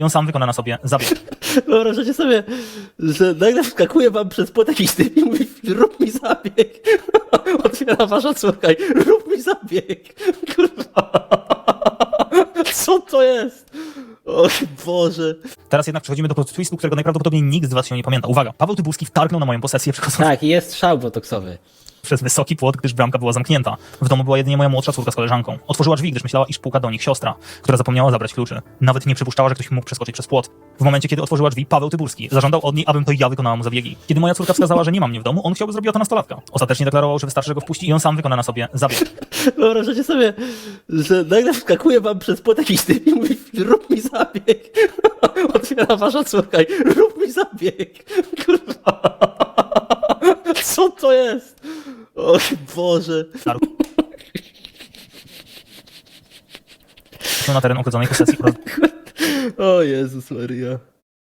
i on sam wykona na sobie zabieg. Wyobrażacie sobie, że nagle wskakuje wam przez płot jakiś typ i mówi, rób mi zabieg. Otwiera wasza córka i rób mi zabieg. Kurwa. Co to jest? O Boże. Teraz jednak przechodzimy do plot twistu, którego najprawdopodobniej nikt z was się nie pamięta. Uwaga, Paweł Tyburski wtargnął na moją posesję, przechodząc Tak, jest szał botoksowy. przez wysoki płot, gdyż bramka była zamknięta. W domu była jedynie moja młodsza córka z koleżanką. Otworzyła drzwi, gdyż myślała, iż puka do nich siostra, która zapomniała zabrać kluczy. Nawet nie przypuszczała, że ktoś mógł przeskoczyć przez płot. W momencie, kiedy otworzyła drzwi, Paweł Tyburski zażądał od niej, abym to ja wykonała mu zabiegi. Kiedy moja córka wskazała, że nie ma mnie w domu, on chciał, by zrobiła to nastolatka. Ostatecznie deklarował, że wystarczy, że go wpuści i on sam wykona na sobie zabieg. Wyobrażacie sobie, że nagle wskakuje wam przez płot jakiś typ i mówi, rób mi zabieg. Otwiera wasza córka i rób mi zabieg. Kurwa. Co to jest? O Boże. Na teren okradzonej posesji. O Jezus Maria.